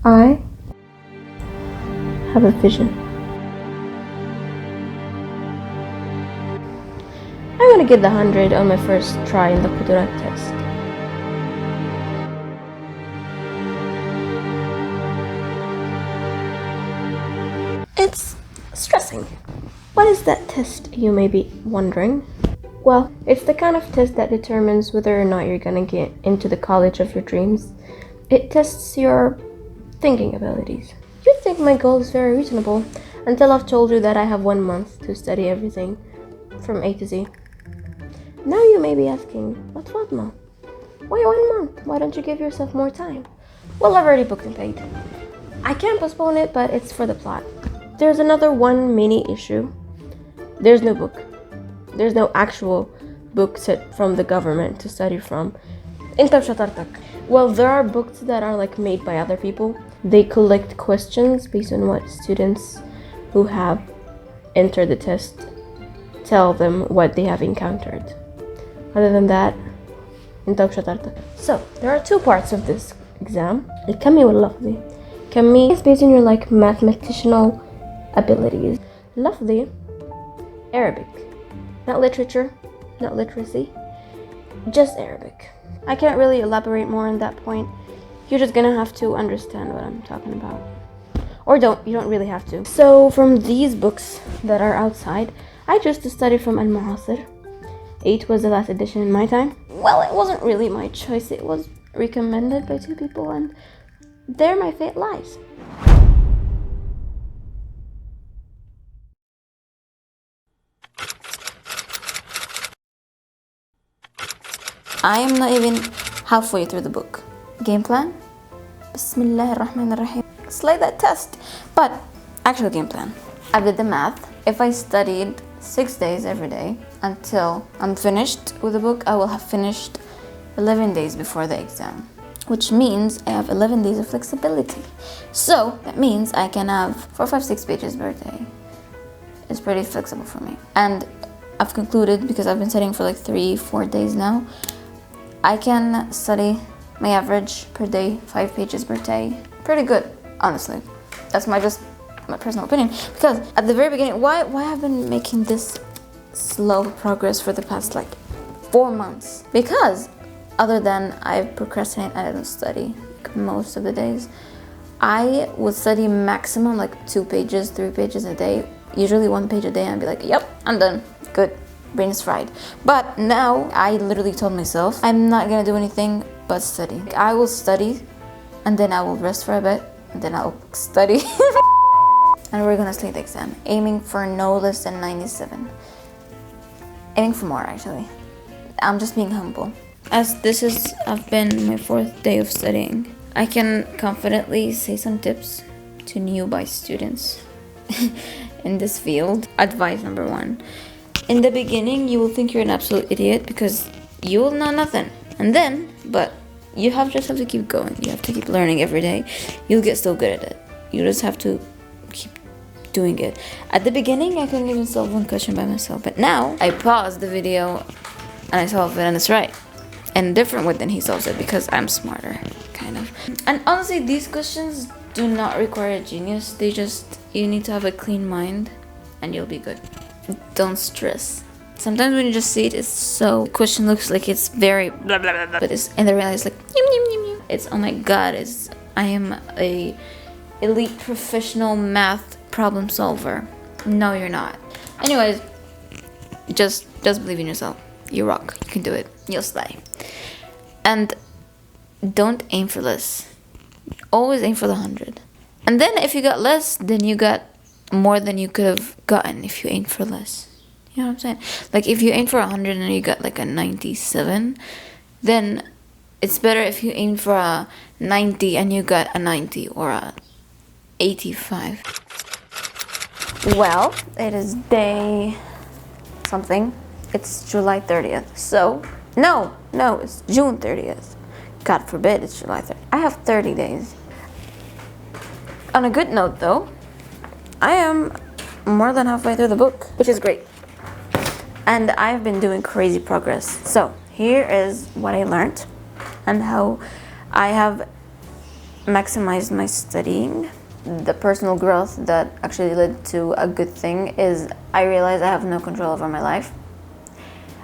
I have a vision. I want to get the 100 on my first try in the qudurat test. It's stressing. What is that test, you may be wondering? Well, it's the kind of test that determines whether or not you're gonna get into the college of your dreams. It tests your thinking abilities. You'd think my goal is very reasonable until I've told you that I have 1 month to study everything from A to Z. Now you may be asking, but Fatma, why 1 month? Why don't you give yourself more time? Well, I've already booked and paid. I can't postpone it, but it's for the plot. There's another one mini issue. There's no book. There's no actual book set from the government to study from. انت وشطارتك. Well, there are books that are like made by other people. They collect questions based on what students who have entered the test tell them what they have encountered. Other than that, انت وشطارتك. So, there are 2 parts of this exam. الكمي واللفظي. كمي is based on your like mathematicianal abilities. لفظي, Arabic. Not literature, not literacy, just Arabic. I can't really elaborate more on that point. You're just gonna have to understand what I'm talking about. Or you don't really have to. So from these books that are outside, I chose to study from المصادر. 8 was the last edition in my time. Well, it wasn't really my choice. It was recommended by 2 people and there my fate lies. I am not even halfway through the book. Game plan? Bismillah ar-Rahman ar-Rahim. Slay that test. But actual game plan. I did the math. If I studied 6 days every day until I'm finished with the book, I will have finished 11 days before the exam. Which means I have 11 days of flexibility. So that means I can have 4, 5, 6 pages per day. It's pretty flexible for me. And I've concluded, because I've been studying for like 3, 4 days now, I can study my average per day, 5 pages per day. Pretty good, honestly. That's my personal opinion. Because at the very beginning, why I've been making this slow progress for the past like 4 months? Because other than I procrastinate and I don't study like most of the days, I would study maximum like 2 pages, 3 pages a day. Usually 1 page a day, and I'd be like, yep, I'm done, good. Brain is fried. But now I literally told myself I'm not gonna do anything but study. I will study and then I will rest for a bit and then I'll study and we're gonna slay the exam, aiming for no less than 97. Aiming for more, actually. I'm just being humble. As this have been my 4th day of studying, I can confidently say some tips to newbie students in this field. Advice number 1. In the beginning, you will think you're an absolute idiot because you will know nothing. And then, but you just have to keep going. You have to keep learning every day. You'll get so good at it. You just have to keep doing it. At the beginning, I couldn't even solve 1 question by myself. But now, I pause the video and I solve it and it's right. And different way than he solves it because I'm smarter, kind of. And honestly, these questions do not require a genius. You need to have a clean mind and you'll be good. Don't stress. Sometimes when you just see it, it's so, the question looks like it's very blah blah blah, but it's in the reality it's like yum, yum, yum, yum. It's, oh my god, I am a elite professional math problem solver. No, you're not. Anyways, just believe in yourself. You rock. You can do it. You'll slay. And don't aim for less. Always aim for the 100. And then if you got less, then you got more than you could have gotten if you aimed for less. You know what I'm saying? Like if you aimed for 100 and you got like a 97, then it's better if you aimed for a 90 and you got a 90 or a 85. Well, it is day something. It's July 30th. So, no, it's June 30th. God forbid it's July 30th. I have 30 days. On a good note though, I am more than halfway through the book, which is great. And I've been doing crazy progress. So here is what I learned and how I have maximized my studying. The personal growth that actually led to a good thing is I realized I have no control over my life.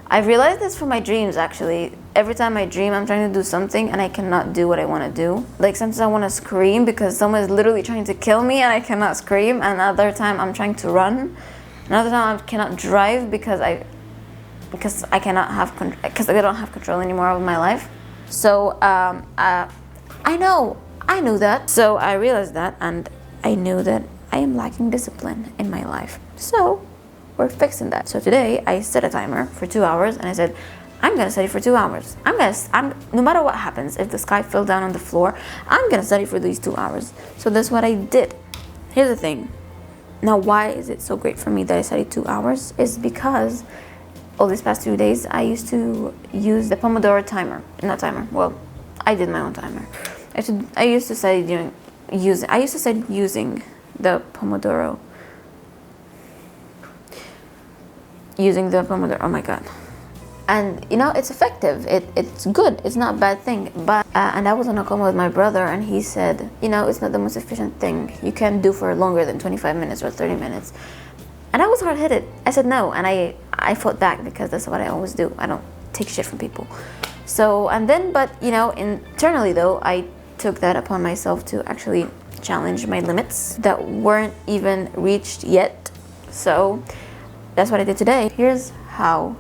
I've realized this from my dreams, actually. Every time I dream, I'm trying to do something and I cannot do what I want to do. Like sometimes I want to scream because someone is literally trying to kill me and I cannot scream. And another time I'm trying to run. Another time I cannot drive because I don't have control anymore of my life. So I knew that. So I realized that, and I knew that I am lacking discipline in my life. So we're fixing that. So today I set a timer for 2 hours and I said, I'm gonna study for 2 hours. No matter what happens, if the sky fell down on the floor, I'm gonna study for these 2 hours. So that's what I did. Here's the thing. Now, why is it so great for me that I studied 2 hours? Is because all these past 2 days, I used to use the Pomodoro timer. Not timer, well, I did my own timer. I used to study using the Pomodoro. Oh my god. And you know, it's effective. It's good. It's not a bad thing. But and I was on a call with my brother, and he said, you know, it's not the most efficient thing you can do for longer than 25 minutes or 30 minutes. And I was hard-headed. I said no, and I fought back because that's what I always do. I don't take shit from people. So, and then, but you know, internally though, I took that upon myself to actually challenge my limits that weren't even reached yet. So that's what I did today. Here's how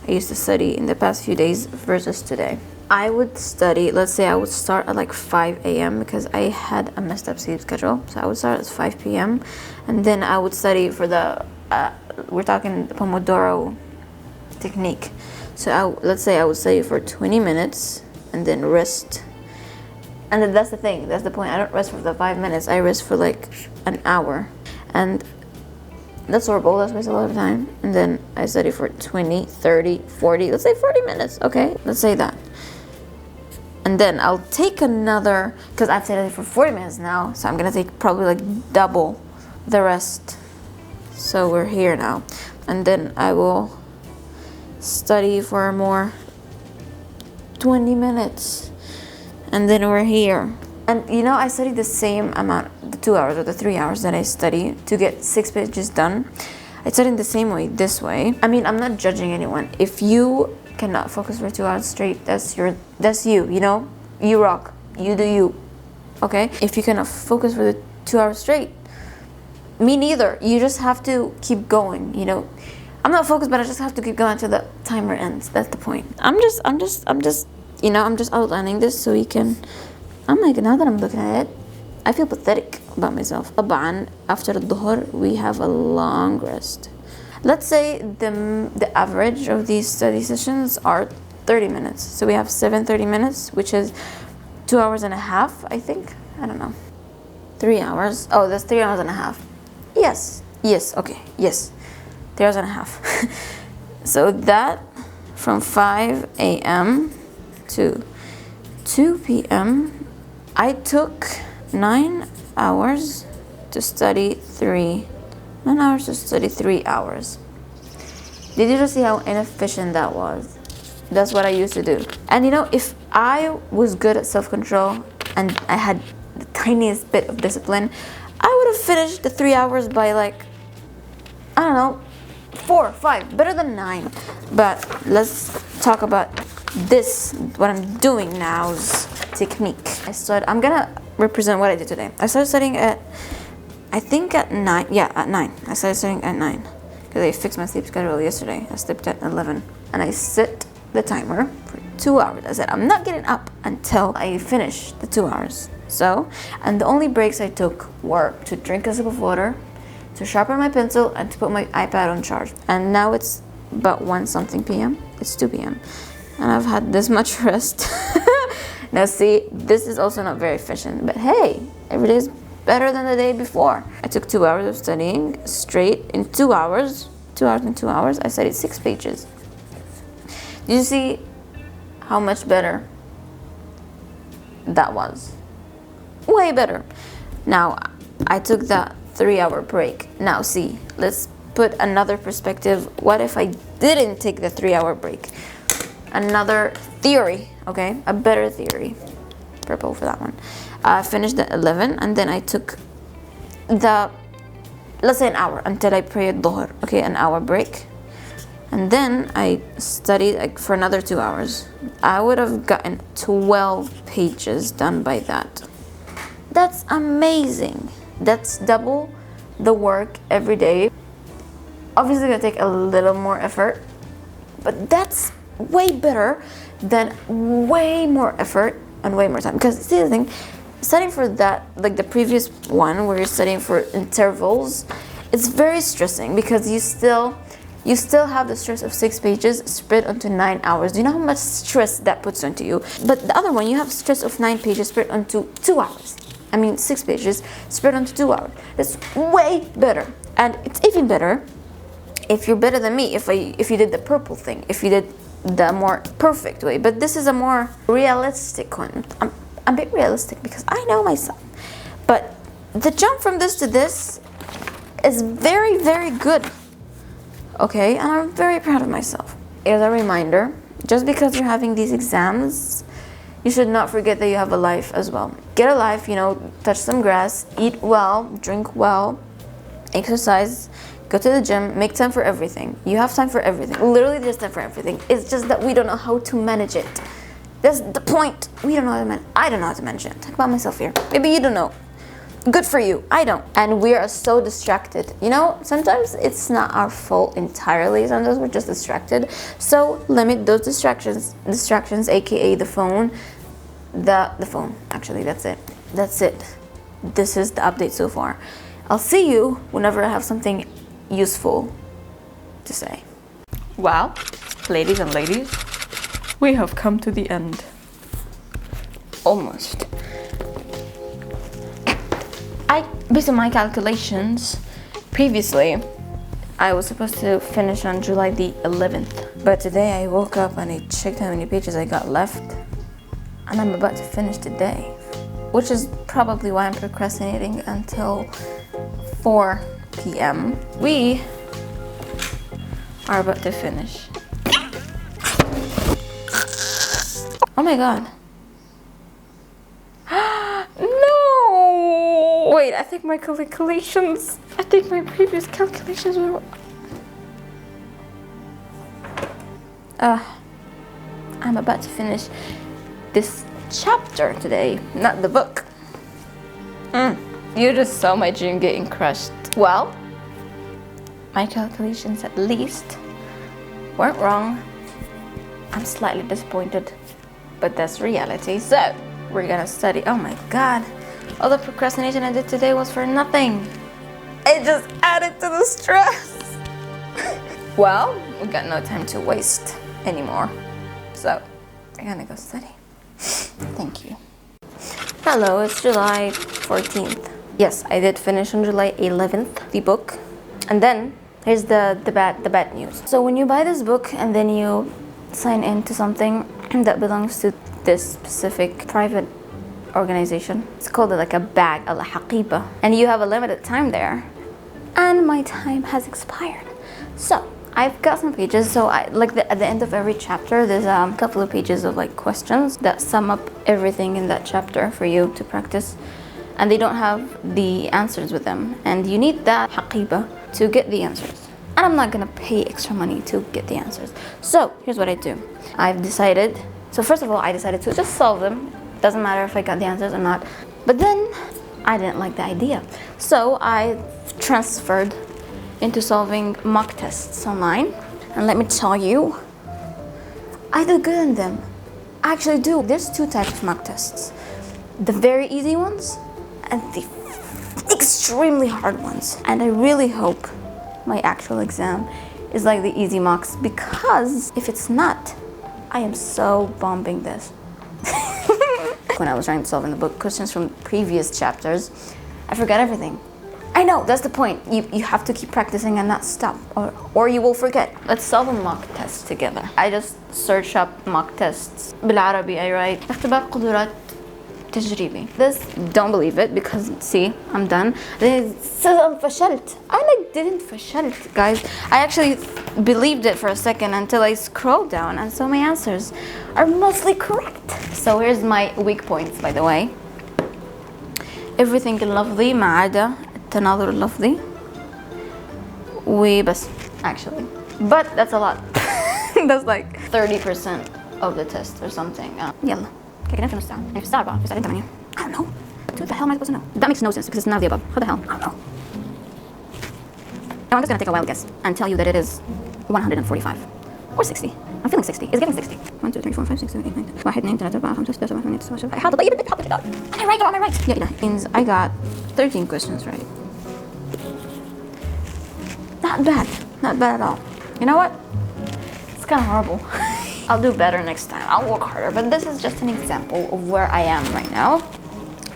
I used to study in the past few days versus today. I would study, let's say I would start at like 5 a.m. because I had a messed up sleep schedule. So I would start at 5 p.m. and then I would study for the, we're talking the Pomodoro technique. So let's say I would study for 20 minutes and then rest. And then that's the thing, that's the point. I don't rest for the 5 minutes, I rest for like an hour. And that's horrible, that's wastes a lot of time. And then I study for 20, 30, 40, let's say 40 minutes, okay? Let's say that. And then I'll take another, because I've studied for 40 minutes now, so I'm gonna take probably like double the rest. So we're here now. And then I will study for more 20 minutes. And then we're here. And you know, I studied the same amount, the 2 hours or the 3 hours that I study to get 6 pages done. I studied the same way, this way. I mean, I'm not judging anyone. If you cannot focus for 2 hours straight, that's you, you know? You rock, you do you, okay? If you cannot focus for the 2 hours straight, me neither. You just have to keep going, you know? I'm not focused, but I just have to keep going until the timer ends. That's the point. I'm just, you know, I'm just outlining this so you can, I'm like, now that I'm looking at it, I feel pathetic about myself. طبعا after الظهر we have a long rest. Let's say the average of these study sessions are 30 minutes. So we have 30 minutes, which is 2 hours and a half, I think. I don't know. 3 hours. Oh, that's 3 hours and a half. Yes, okay, yes. 3 hours and a half. So that from 5 a.m. to 2 p.m. I took 9 hours to study 3 hours. Did you just see how inefficient that was? That's what I used to do. And you know, if I was good at self-control and I had the tiniest bit of discipline, I would have finished the 3 hours by like, I don't know, 4 or 5, better than 9. But let's talk about this, what I'm doing now's technique. I'm gonna represent what I did today. I started studying at, I think at 9, yeah, at 9. I started studying at 9 because I fixed my sleep schedule yesterday. I slept at 11 and I set the timer for 2 hours. I said, I'm not getting up until I finish the 2 hours. So, and the only breaks I took were to drink a sip of water, to sharpen my pencil, and to put my iPad on charge. And now it's about 1 something p.m. It's 2 p.m. and I've had this much rest. Now see, this is also not very efficient, but hey, every day is better than the day before. I took 2 hours of studying straight in 2 hours. 2 hours and 2 hours, I studied 6 pages. Did you see how much better that was? Way better. Now, I took that 3-hour break. Now see, let's put another perspective. What if I didn't take the 3-hour break? Another theory, okay? A better theory. Purple for that one. I finished at 11, and then I took let's say an hour until I prayed dhuhr. Okay, an hour break. And then I studied like for another 2 hours. I would have gotten 12 pages done by that. That's amazing. That's double the work every day. Obviously gonna take a little more effort, but that's way better than way more effort and way more time. Because see the thing, studying for that, like the previous one where you're studying for intervals, it's very stressing because you still have the stress of 6 pages spread onto 9 hours. Do you know how much stress that puts onto you? But the other one, you have stress of 9 pages spread onto 2 hours. I mean 6 pages spread onto 2 hours. That's way better. And it's even better if you're better than me, if you did the purple thing, if you did the more perfect way. But this is a more realistic one. I'm a bit realistic because I know myself. But the jump from this to this is very, very good. Okay, and I'm very proud of myself. As a reminder, just because you're having these exams, you should not forget that you have a life as well. Get a life, touch some grass, eat well, drink well, exercise, go to the gym, make time for everything. You have time for everything. Literally, there's time for everything. It's just that we don't know how to manage it. That's the point. We don't know how to manage. I don't know how to manage it. Talk about myself here. Maybe you don't know. Good for you. I don't. And we are so distracted. Sometimes it's not our fault entirely. Sometimes we're just distracted. So limit those distractions, aka the phone. The phone. Actually, that's it. That's it. This is the update so far. I'll see you whenever I have something useful to say. Well, ladies and ladies, we have come to the end. Almost. Based on my calculations, previously, I was supposed to finish on July the 11th. But today I woke up and I checked how many pages I got left. And I'm about to finish today. Which is probably why I'm procrastinating until 4 p.m. We are about to finish. Oh my god. No! Wait, I think my previous calculations were... I'm about to finish this chapter today, not the book. You just saw my dream getting crushed. Well, my calculations at least weren't wrong. I'm slightly disappointed, but that's reality. So, we're gonna study. Oh my god, all the procrastination I did today was for nothing. It just added to the stress. Well, we got no time to waste anymore. So, we're gonna go study. Thank you. Hello, it's July 14th. Yes, I did finish on July 11th, the book. And then, here's the bad news. So when you buy this book and then you sign into something that belongs to this specific private organization, it's called like a bag, al-haqiba, and you have a limited time there. And my time has expired. So I've got some pages. So at the end of every chapter, there's a couple of pages of like questions that sum up everything in that chapter for you to practice. And they don't have the answers with them. And you need that haqiba to get the answers. And I'm not gonna pay extra money to get the answers. So here's what I do. So first of all, I decided to just solve them. Doesn't matter if I got the answers or not. But then I didn't like the idea. So I transferred into solving mock tests online. And let me tell you, I do good in them. I actually do. There's 2 types of mock tests. The very easy ones and the extremely hard ones. And I really hope my actual exam is like the easy mocks, because if it's not, I am so bombing this. When I was trying to solve in the book questions from previous chapters, I forgot everything. I know, that's the point. You have to keep practicing and not stop, or you will forget. Let's solve a mock test together. I just search up mock tests. بالعربي I write اختبار قدرات تجربتي. This, don't believe it, because see, I'm done. Then it says I'm فشلت. I didn't فشلت, guys. I actually believed it for a second until I scrolled down, and so my answers are mostly correct. So here's my weak points, by the way. everything اللفظي ما عدا التناظر اللفظي وبس actually. But that's a lot. That's like 30% of the test or something. يلا كده في نص ساعة، يعني في الساعة 4 في الساعة 8. I don't know. What the hell am I supposed to know? That makes no sense because it's none of the above. What the hell? I don't know. Now I'm just gonna take a wild guess and tell you that it is 145 or 60. I'm feeling 60. It's getting 60. 1 2 3 4 5 6 7 8 9 10 1 2 3 4 5 6 7 8 9 10 حاطط طيب البيت حاطط كده. Am I right or am I right? Yeah, it means I got 13 questions right. Not bad. Not bad at all. You know what? It's kind of horrible. I'll do better next time. I'll work harder. But this is just an example of where I am right now.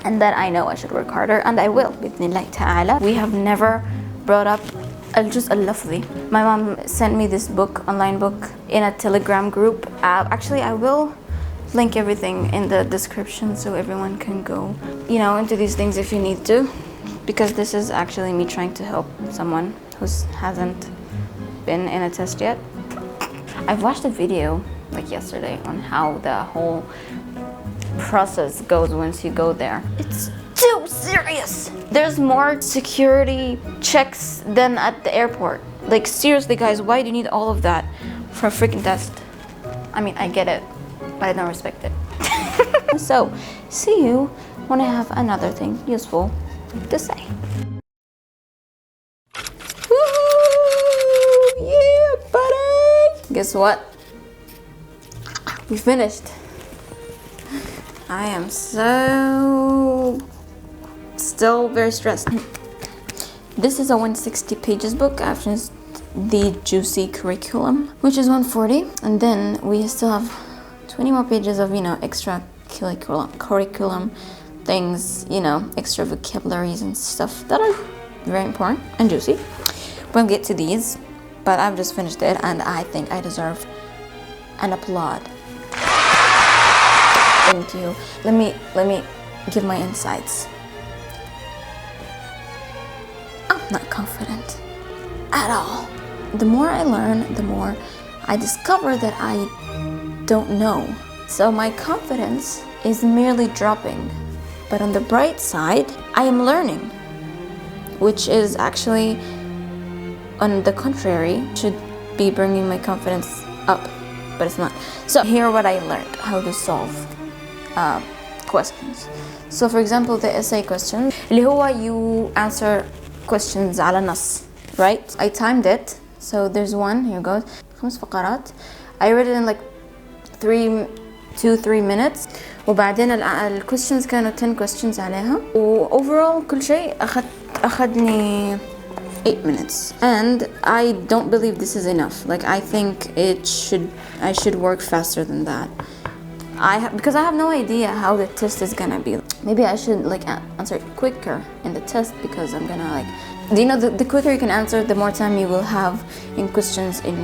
And that I know I should work harder. And I will. بإذن الله تعالى. We have never brought up الجزء اللفظي. My mom sent me this book, online book, in a Telegram group. Actually, I will link everything in the description so everyone can go, you know, into these things if you need to. Because this is actually me trying to help someone who hasn't been in a test yet. I've watched a video like yesterday on how the whole process goes once you go there. It's too serious. There's more security checks than at the airport. Like seriously guys, why do you need all of that for a freaking test? I mean, I get it, but I don't respect it. So, see you when I have another thing useful to say. Woo! Yeah, buddy! Guess what? We finished. I am so still very stressed. This is a 160 pages book. I've finished the juicy curriculum, which is 140, and then we still have 20 more pages of, you know, extra curriculum things, you know, extra vocabularies and stuff that are very important and juicy. We'll get to these, but I've just finished it and I think I deserve an applaud. Thank you. Let me give my insights. I'm not confident at all. The more I learn, the more I discover that I don't know. So my confidence is merely dropping. But on the bright side, I am learning, which is actually, on the contrary, should be bringing my confidence up, but it's not. So here what I learned, how to solve questions. So for example, the essay question, اللي هو you answer questions على نص, right? I timed it. So there's one, here goes, 5 فقرات. I read it in like 3 minutes. وبعدين ال questions كانوا 10 questions عليها. و overall كل شيء أخذني 8 minutes. And I don't believe this is enough. Like I think I should work faster than that. Because I have no idea how the test is gonna be. Maybe I should like answer quicker in the test because I'm gonna like, you know, the quicker you can answer, the more time you will have in questions and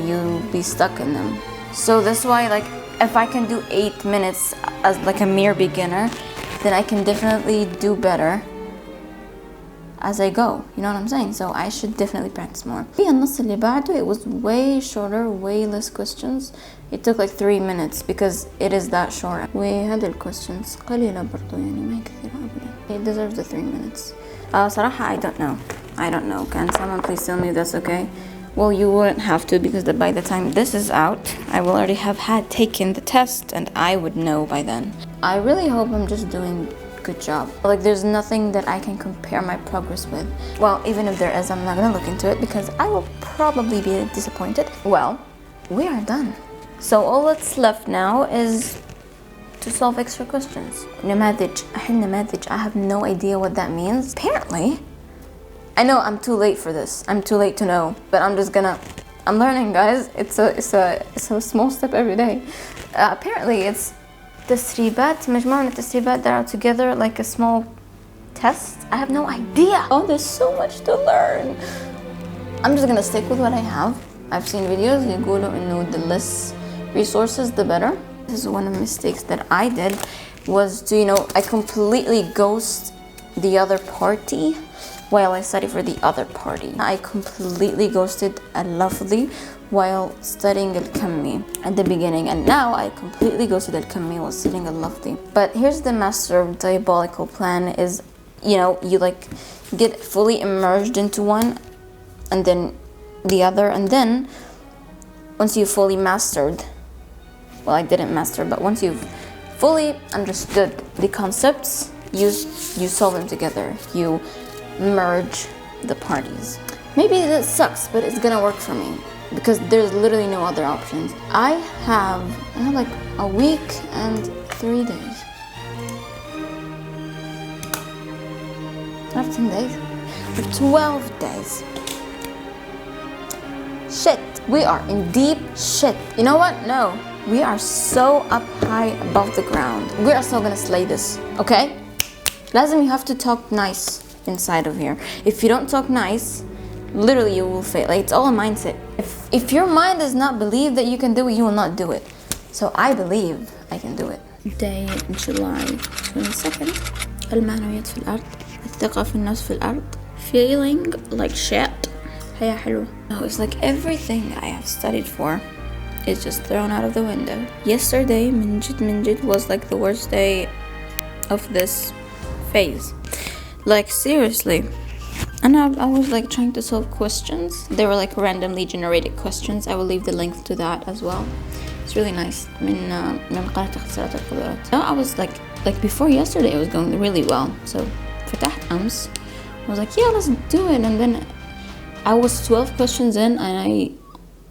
you'll be stuck in them. So that's why like if I can do 8 minutes as like a mere beginner, then I can definitely do better as I go. You know what I'm saying? So I should definitely practice more. في النص اللي بعده, it was way shorter, way less questions. It took like 3 minutes because it is that short. وهذه الquestions قليلة برضو, يعني ما هي كثيرة أبدا. It deserves the 3 minutes. صراحة I don't know. Can someone please tell me if that's okay? Well, you wouldn't have to because by the time this is out, I will already have taken the test and I would know by then. I really hope I'm just doing good job. Like there's nothing that I can compare my progress with. Well, even if there is, I'm not gonna look into it because I will probably be disappointed. Well, we are done. So all that's left now is to solve extra questions. نماذج. I have no idea what that means. Apparently, I know I'm too late for this. I'm too late to know, but I'm learning, guys. It's a small step every day. Apparently, it's تسريبات, مجموعة من التسريبات that are together like a small test. I have no idea. Oh, there's so much to learn. I'm just gonna stick with what I have. I've seen videos يقولوا إنه the less resources, the better. This is one of the mistakes that I did was to, you know, I completely ghost the other party while I study for the other party. I completely ghosted لفظي while studying الكمي at the beginning, and now I completely ghosted الكمي while studying لفظي. But here's the master diabolical plan is you know, you like get fully immersed into one and then the other, and then once you fully mastered, well, I didn't master, but once you've fully understood the concepts, you solve them together, you merge the parties. Maybe that sucks, but it's gonna work for me because there's literally no other options. I have like a week and 3 days. I have 10 days. For 12 days. Shit, we are in deep shit. You know what? No, we are so up high above the ground. We are so gonna slay this, okay? Lazim, you have to talk nice inside of here. If you don't talk nice, literally you will fail. Like, it's all a mindset. If your mind does not believe that you can do it, you will not do it. So I believe I can do it. Day July 22nd. المعنويات في الأرض. الثقة في الناس في الأرض. Feeling like shit. حياة حلوة. No, it's like everything I have studied for is just thrown out of the window. Yesterday, من جد was like the worst day of this phase. Like, seriously. And I was like trying to solve questions. They were like randomly generated questions. I will leave the link to that as well. It's really nice. من قناة اختبارات القدرات. I was like before yesterday it was going really well. So فتحت أمس. I was like, yeah, let's do it. And then I was 12 questions in and I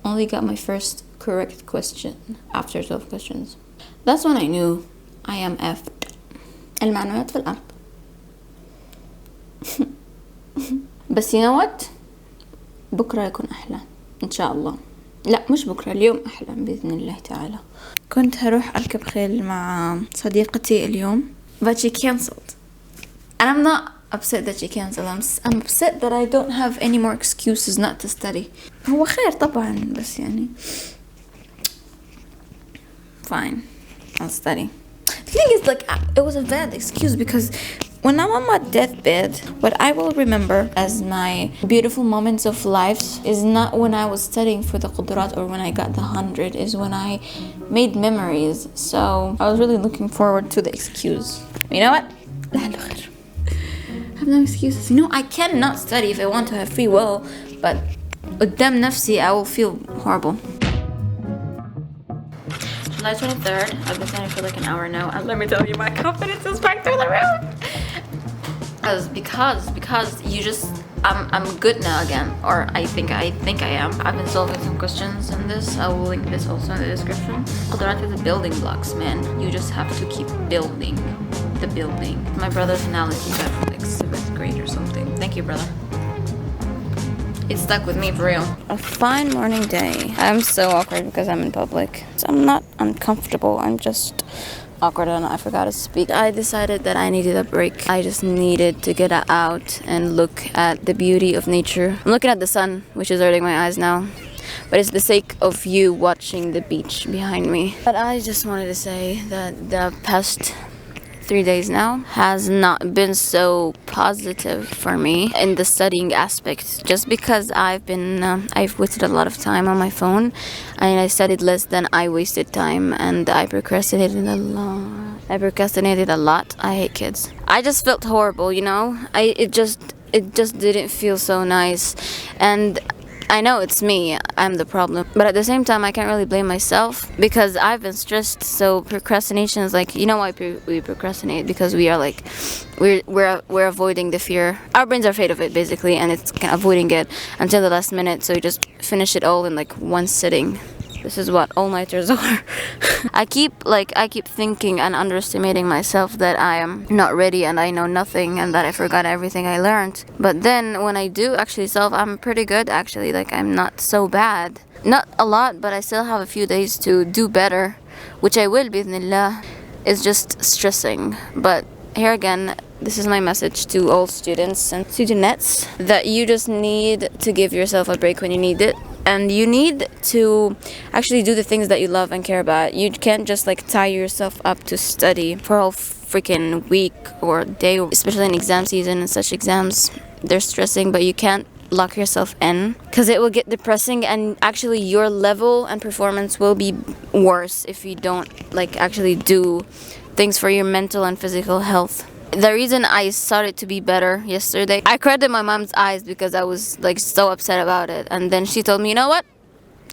only got my first correct question after 12 questions. That's when I knew I am effed. المعنويات في الأرض. بس you know what؟ بكرة يكون أحلى إن شاء الله. لا مش بكرة، اليوم أحلى بإذن الله تعالى. كنت هروح أركب خيل مع صديقتي اليوم but she cancelled. And I'm not upset that she canceled. I'm upset that I don't have any more excuses not to study. هو خير طبعا بس يعني fine, I'll study. The thing is, like, it was a bad excuse because when I'm on my deathbed, what I will remember as my beautiful moments of life is not when I was studying for the قدرات or when I got the 100, is when I made memories. So I was really looking forward to the excuse. You know what? I have no excuses. You know, I cannot study if I want to have free will, but قدام نفسي I will feel horrible. July 23rd. I've been studying for like an hour now, and let me tell you, my confidence is back through the roof. Because you just I'm good now again, or I think I am. I've been solving some questions in this. I will link this also in the description. قدرات is the building blocks, man. You just have to keep building the building. My brother's analogy got like 7th grade or something. Thank you, brother. It stuck with me for real. A fine morning day. I'm so awkward because I'm in public. So I'm not uncomfortable. I'm just awkward and I forgot to speak. I decided that I needed a break. I just needed to get out and look at the beauty of nature. I'm looking at the sun, which is hurting my eyes now. But it's the sake of you watching the beach behind me. But I just wanted to say that the past 3 days now has not been so positive for me in the studying aspect, just because I've wasted a lot of time on my phone and I studied less than I wasted time, and I procrastinated a lot. I hate kids. I just felt horrible, you know. It just didn't feel so nice, and I know it's me, I'm the problem, but at the same time I can't really blame myself because I've been stressed. So procrastination is like, you know why we procrastinate? Because we are like we're avoiding the fear. Our brains are afraid of it basically, and it's kind of avoiding it until the last minute, so you just finish it all in like one sitting. This is what all-nighters are. I keep thinking and underestimating myself that I am not ready and I know nothing and that I forgot everything I learned. But then when I do actually solve, I'm pretty good actually. Like, I'm not so bad. Not a lot, but I still have a few days to do better, which I will bi'idhnillah. It's just stressing. But here again, this is my message to all students and studenttes, that you just need to give yourself a break when you need it. And you need to actually do the things that you love and care about. You can't just like tie yourself up to study for a whole freaking week or day, especially in exam season and such exams. They're stressing, but you can't lock yourself in because it will get depressing, and actually your level and performance will be worse if you don't like actually do things for your mental and physical health. The reason I started to be better yesterday, I cried in my mom's eyes because I was like so upset about it. And then she told me, you know what?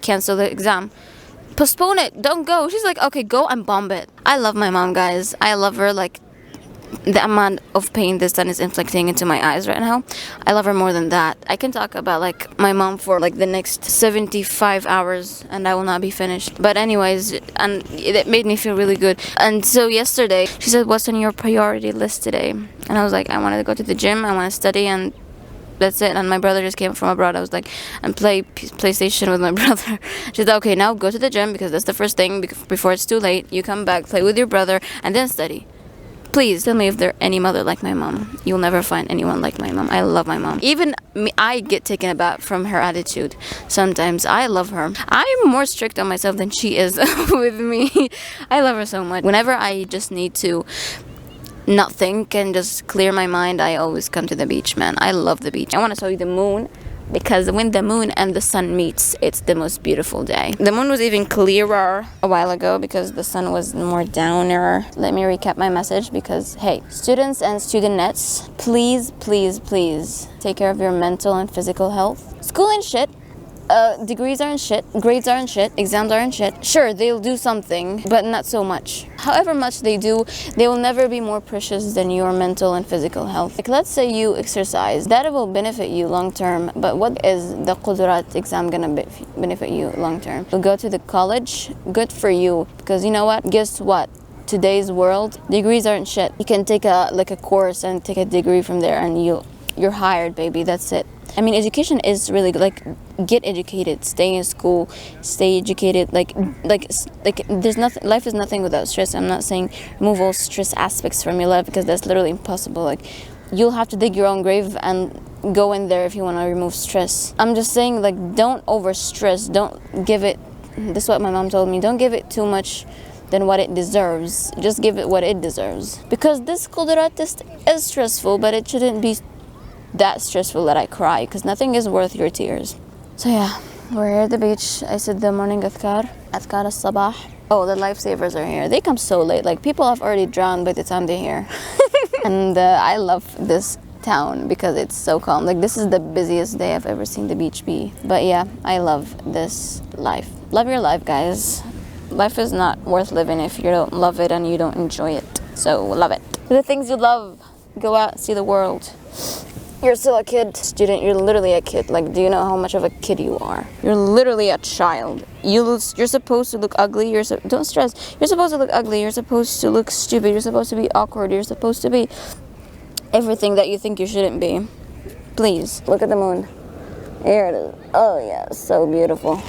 Cancel the exam. Postpone it. Don't go. She's like, okay, go and bomb it. I love my mom, guys. I love her like the amount of pain the sun is inflicting into my eyes right now. I love her more than that. I can talk about like my mom for like the next 75 hours and I will not be finished. But anyways, and it made me feel really good. And so yesterday she said, what's on your priority list today? And I was like, I wanted to go to the gym, I want to study, and that's it. And my brother just came from abroad. I was like, and play PlayStation with my brother. She's like, okay, now go to the gym because that's the first thing before it's too late. You come back, play with your brother, and then study. Please tell me if there's any mother like my mom. You'll never find anyone like my mom. I love my mom. Even me, I get taken aback from her attitude. Sometimes I love her. I'm more strict on myself than she is with me. I love her so much. Whenever I just need to not think and just clear my mind, I always come to the beach, man. I love the beach. I want to show you the moon, because when the moon and the sun meets, it's the most beautiful day. The moon was even clearer a while ago because the sun was more downer. Let me recap my message because, hey, students and studentettes, please, please, please take care of your mental and physical health. School ain't shit. Degrees aren't shit, grades aren't shit, exams aren't shit. Sure, they'll do something, but not so much. However much they do, they will never be more precious than your mental and physical health. Like, let's say you exercise, that will benefit you long term, but what is the qudurat exam gonna benefit you long term? You'll go to the college, good for you, because you know what? Guess what? Today's world, degrees aren't shit. You can take a course and take a degree from there and you're hired, baby, that's it. I mean, education is really good. Like, get educated, stay in school, stay educated. Like, there's nothing. Life is nothing without stress. I'm not saying remove all stress aspects from your life because that's literally impossible. Like, you'll have to dig your own grave and go in there if you want to remove stress. I'm just saying, like, don't over stress. Don't give it. This is what my mom told me. Don't give it too much than what it deserves. Just give it what it deserves. Because this qudurat test is stressful, but it shouldn't be that stressful that I cry, because nothing is worth your tears. So yeah, we're here at the beach. I said the morning اذكار الصباح. Oh, the lifesavers are here. They come so late. Like, people have already drowned by the time they're here. And I love this town because it's so calm. Like, this is the busiest day I've ever seen the beach be. But yeah, I love this life. Love your life, guys. Life is not worth living if you don't love it and you don't enjoy it. So love it. Do the things you love. Go out, see the world. You're still a kid, student. You're literally a kid. Like, do you know how much of a kid you are? You're literally a child. You're supposed to look ugly. Don't stress. You're supposed to look ugly. You're supposed to look stupid. You're supposed to be awkward. You're supposed to be everything that you think you shouldn't be. Please look at the moon. Here it is. Oh yeah, so beautiful.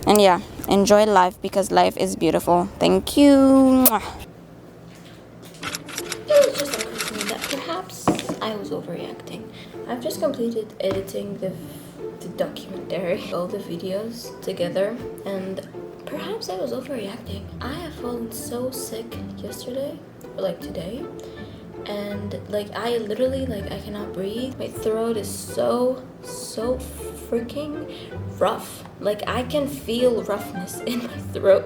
And yeah, enjoy life because life is beautiful. Thank you. Mwah. It was just occurred to me that perhaps I was overreacting. I've just completed editing the documentary, all the videos together, and perhaps I was overreacting. I have fallen so sick yesterday, or like today, and like I literally, like, I cannot breathe. My throat is so freaking rough. Like, I can feel roughness in my throat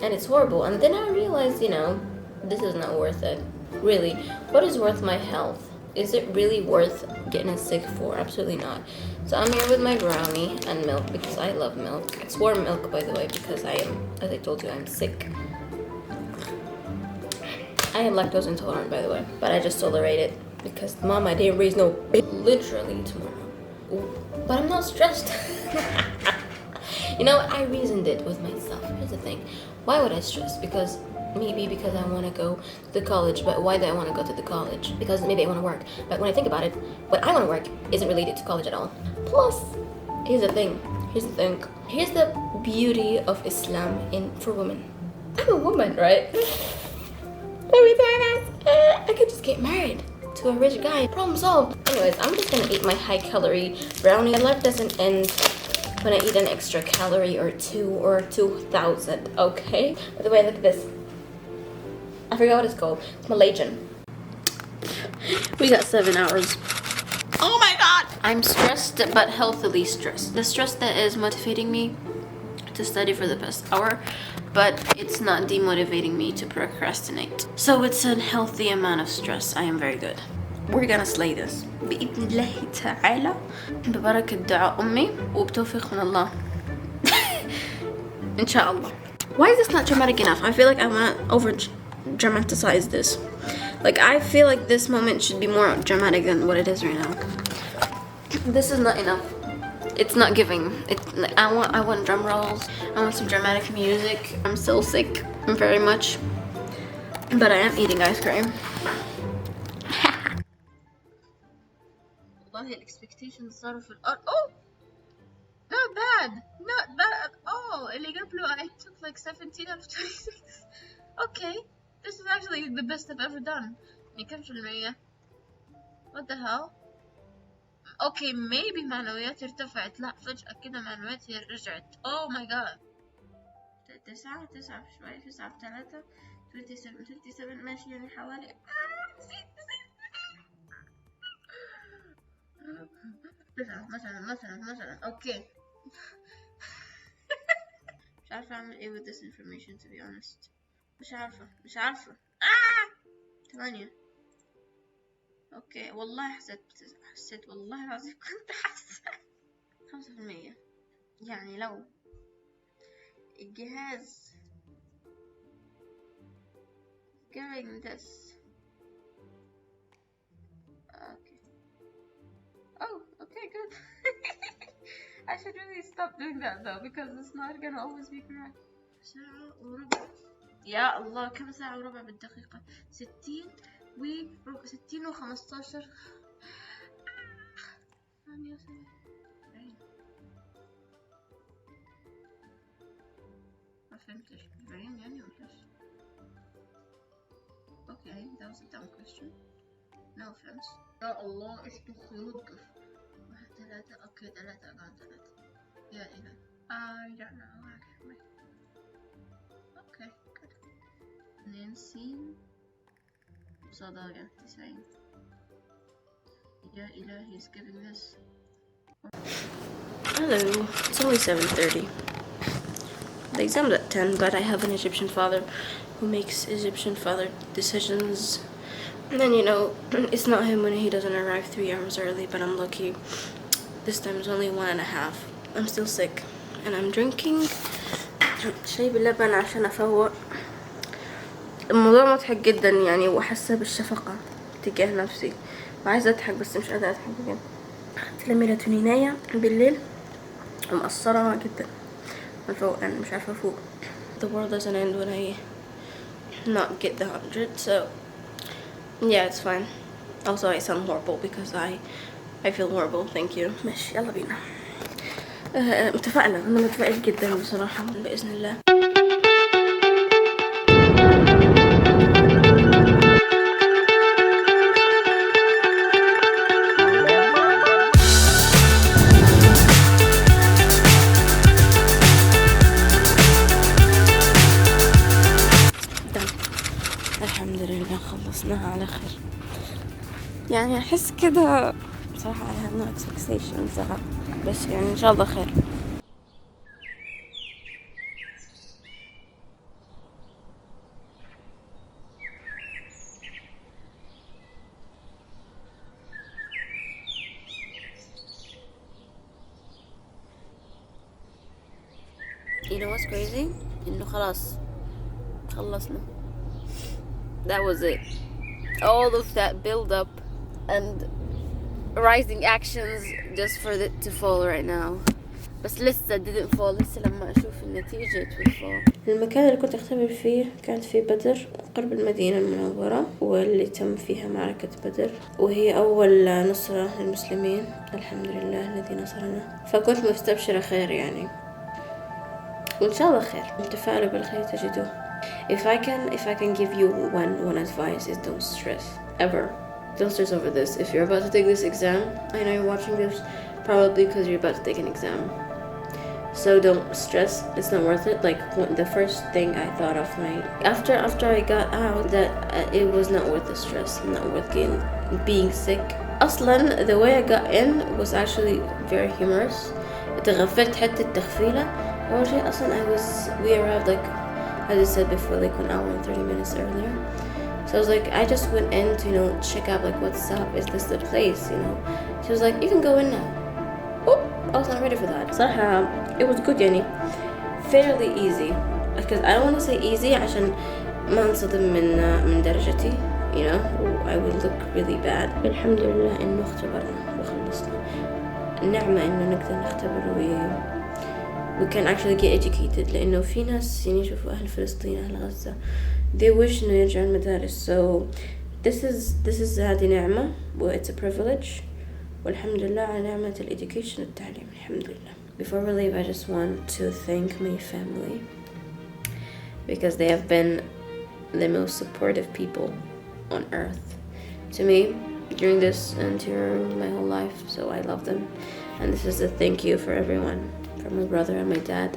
and it's horrible. And then I realized, you know, this is not worth it. Really, what is worth my health? Is it really worth getting sick for? Absolutely not. So I'm here with my brownie and milk because I love milk. It's warm milk, by the way, because I am, as I told you, I'm sick. I am lactose intolerant, by the way, but I just tolerate it because mom, I didn't raise no baby. Literally tomorrow. Ooh. But I'm not stressed. You know, I reasoned it with myself. Here's the thing. Why would I stress? Because maybe because I want to go to the college. But why do I want to go to the college? Because maybe I want to work. But when I think about it, what I want to work isn't related to college at all. Plus, here's the thing. Here's the beauty of Islam for women. I'm a woman, right? Every time I could just get married to a rich guy. Problem solved. Anyways, I'm just gonna eat my high-calorie brownie. My life doesn't end when I eat an extra calorie or 2 or 2,000, okay? By the way, look at this. I forgot what it's called. It's Malaysian. We got 7 hours. Oh my god! I'm stressed, but healthily stressed. The stress that is motivating me to study for the past hour, but it's not demotivating me to procrastinate. So it's a healthy amount of stress. I am very good. We're gonna slay this بإذن الله تعالى ببركة دعاء أمي وبتوفيق من الله. إن شاء الله. Why is this not dramatic enough? I feel like I want to over dramatize this. Like I feel like this moment should be more dramatic than what it is right now. This is not enough. It's not giving. I want drum rolls. I want some dramatic music. I'm still sick very much, but I am eating ice cream. والله expectations صاروا في الأرض. Oh, not bad, not bad at all. اللي قبله I took like 17 out of 26. Okay, this is actually the best I've ever done. يعني كم في المية؟ What the hell? Okay, maybe معنوياتي ارتفعت. لا فجأة كده معنوياتي رجعت. Oh my god. 9 شوي 9 3 27 ماشي يعني حوالي مثلا اوكي. مش عارفة اعمل ايه with this information to be honest. مش عارفة 8. اوكي والله حسيت والله العظيم كنت حاسة 5%. يعني لو الجهاز giving this okay good. I should really stop doing that though because it's not gonna always be correct. ساعة وربع. يا الله كم ساعة وربع بالدقيقة؟ 60 و15 ثانية. ما فهمتش 40 يعني ولا ايش؟ Okay, that was a dumb question. No offense. يا الله ايش تخيلك؟ 3 اوكي 3 قال 3. يا إله. I don't know actually. Okay, good. 2 سين صداقة 90. يا إلهي is giving this. Hello, it's only 7:30. The exam's at 10, but I have an Egyptian father who makes Egyptian father decisions. And then, you know, it's not him when he doesn't arrive 3 hours early, but I'm lucky. This time is only 1.5. I'm still sick. And I'm drinking شاي باللبن عشان أفوق. الموضوع مضحك جدا يعني وحاسة بالشفقة تجاه نفسي وعايزة أضحك بس مش قادرة أضحك بجد. أخدت ميلاتونينية بالليل ومقصرة جدا الفوق. أنا مش عارفة أفوق. The world doesn't end when I not get the 100, so yeah, it's fine. Also I sound horrible because I feel horrible. Thank you. ماشي يلا بينا. متفائلة. أنا متفائل جدا بصراحة بإذن الله. الحمد لله خلصناها على خير. يعني أحس كده صراحة I have no expectations بس يعني إن شاء الله خير. You know what's crazy? إنه خلاص خلصنا. That was it. All of that build up and rising actions just for it to fall right now. بس لسه didn't fall. لسه لما أشوف النتيجة it will fall. المكان اللي كنت أختبر فيه كانت في بدر قرب المدينة المنورة واللي تم فيها معركة بدر وهي أول نصرة للمسلمين. الحمد لله الذي نصرنا. فكنت مستبشرة خير يعني وإن شاء الله خير. متفائلة بالخير تجدوه. If I can give you one advice is don't stress ever. Don't stress over this. If you're about to take this exam, I know you're watching this probably because you're about to take an exam. So don't stress. It's not worth it. Like the first thing I thought of after I got out that it was not worth the stress, not worth being sick. أصلاً the way I got in was actually very humorous. تغفلت حتى التغفيلة أول شيء أصلا we arrived like, as I said before, like 1 hour and 30 minutes earlier. So I was like, I just went in to, check out like what's up, is this the place, She was like, you can go in now. Oh, I was not ready for that. صراحة it was good يعني, fairly easy. Because I don't want to say easy عشان ما نصدم من درجتي, I would look really bad. الحمد لله إنه اختبرنا وخلصنا. النعمة إنه نقدر نختبر we can actually get educated. لأنه في ناس يشوفوا أهل فلسطين أهل غزة they wish إنه يرجعوا المدارس. So this is هذه نعمة و it's a privilege. والحمد لله على نعمة education والتعليم. الحمد لله. Before we leave, I just want to thank my family because they have been the most supportive people on earth to me during this and during my whole life. So I love them, and this is a thank you for everyone, for my brother and my dad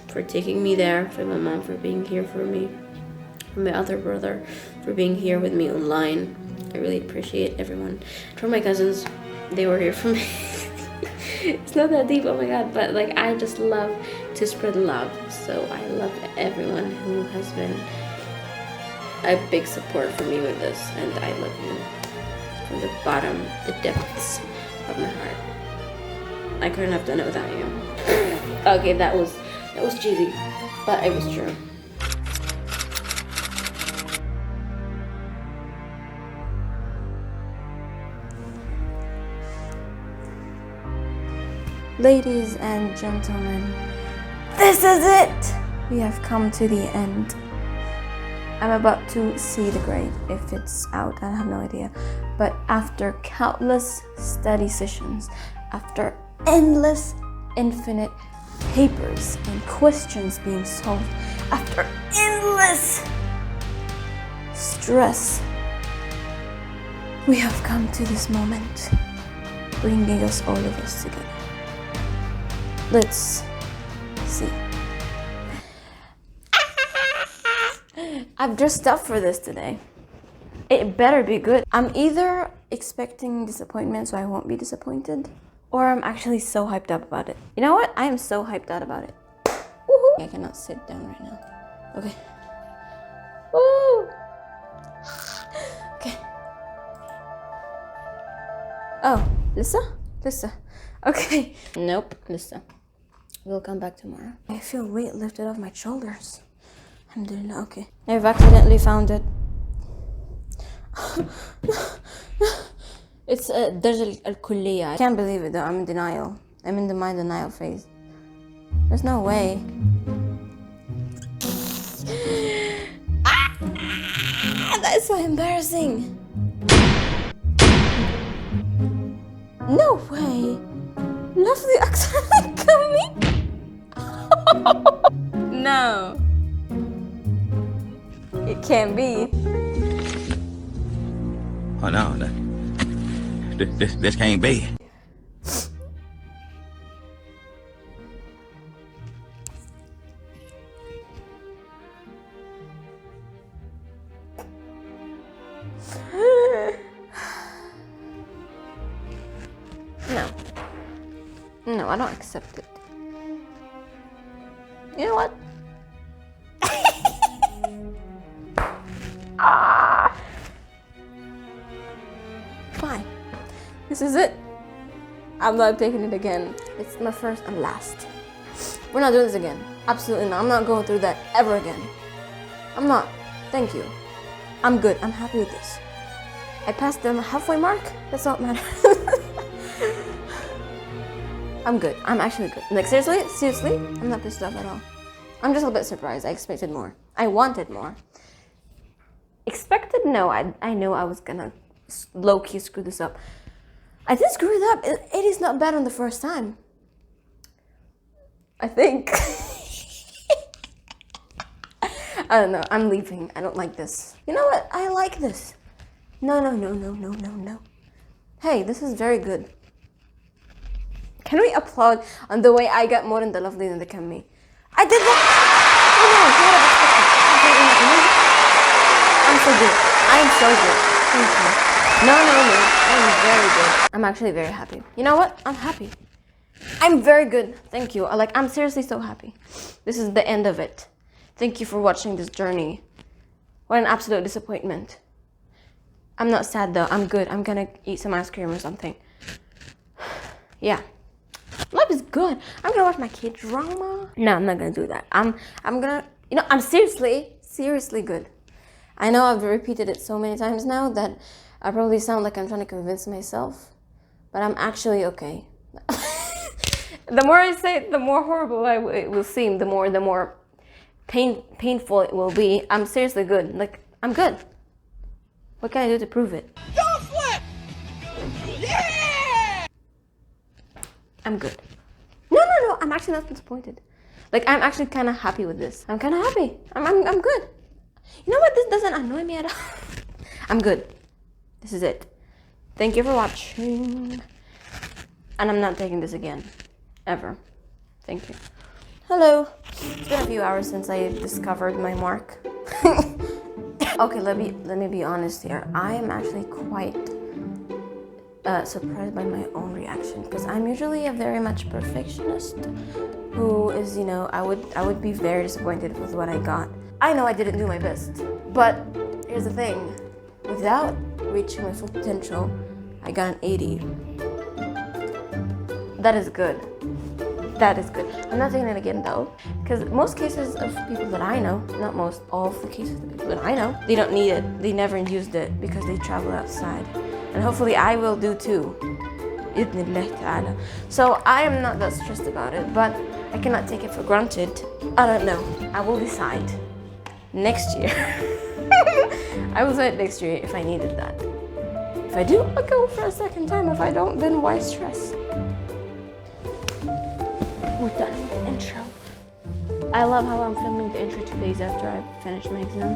for taking me there, for my mom for being here for me, for my other brother for being here with me online. I really appreciate everyone. For my cousins, they were here for me. It's not that deep, oh my god, but like I just love to spread love. So I love everyone who has been a big support for me with this, and I love you from the bottom, the depths of my heart. I couldn't have done it without you. Okay, that was cheesy, but it was true. Ladies and gentlemen, this is it! We have come to the end. I'm about to see the grade, if it's out, I have no idea. But after countless study sessions, after endless, infinite papers and questions being solved, after endless stress, we have come to this moment, bringing us all of us together. Let's see. I've dressed up for this today. It better be good. I'm either expecting disappointment so I won't be disappointed, or I'm actually so hyped up about it. You know what? I am so hyped out about it. Woohoo! I cannot sit down right now. Okay. Woo! Okay. Oh, Lisa? Okay. Nope, Lisa. We'll come back tomorrow. I feel weight lifted off my shoulders. Alhamdulillah, okay. I've accidentally found it. It's درجة الكلية. I can't believe it though, I'm in denial. I'm in my denial phase. There's no way. That's so embarrassing. No way. Lafظي أكثر من وكمي. No. It can't be. Oh no, this can't be. No, I don't accept it. You know what? Fine. This is it. I'm not taking it again. It's my first and last. We're not doing this again. Absolutely not. I'm not going through that ever again. I'm not. Thank you. I'm good. I'm happy with this. I passed the halfway mark. That's all that matters. I'm good. I'm actually good. Like seriously, I'm not pissed off at all. I'm just a bit surprised. I expected more. I wanted more. Expected? No, I know I was gonna low-key screw this up. I did screw it up. It is not bad on the first time. I think. I don't know. I'm leaving. I don't like this. You know what? I like this. No. Hey, this is very good. Can we applaud on the way I got more than the lovely than the wكمي? I did that! I'm so good. I'm so good. Thank you. No. I'm very good. I'm actually very happy. You know what? I'm happy. I'm very good. Thank you. Like, I'm seriously so happy. This is the end of it. Thank you for watching this journey. What an absolute disappointment. I'm not sad though. I'm good. I'm gonna eat some ice cream or something. Yeah. Life is good. I'm gonna watch my kid drama. No, I'm not gonna do that. I'm gonna, you know, I'm seriously good. I know I've repeated it so many times now that I probably sound like I'm trying to convince myself, but I'm actually okay. The more I say it, the more horrible it will seem, the more painful it will be. I'm seriously good. Like, I'm good. What can I do to prove it? Don't flip! Yeah! I'm good. No, I'm actually not disappointed. Like, I'm actually kind of happy with this. I'm kind of happy. I'm good. You know what? This doesn't annoy me at all. I'm good. This is it. Thank you for watching. And I'm not taking this again. Ever. Thank you. Hello. It's been a few hours since I discovered my mark. Okay, let me be honest here. I am actually quite surprised by my own reaction, because I'm usually a very much perfectionist who is, you know, I would be very disappointed with what I got. I know I didn't do my best, but here's the thing. Without reaching my full potential, I got an 80. That is good. That is good. I'm not taking it again though, because most cases of people that I know, not most, all of the cases of people that I know, they don't need it. They never used it because they travel outside. And hopefully I will do too. Idnillah ta'ala. So I am not that stressed about it, but I cannot take it for granted. I don't know. I will decide next year. I will decide next year if I needed that. If I do, I'll go for a second time. If I don't, then why stress? We're done with the intro. I love how I'm filming the intro 2 days after I finished my exam.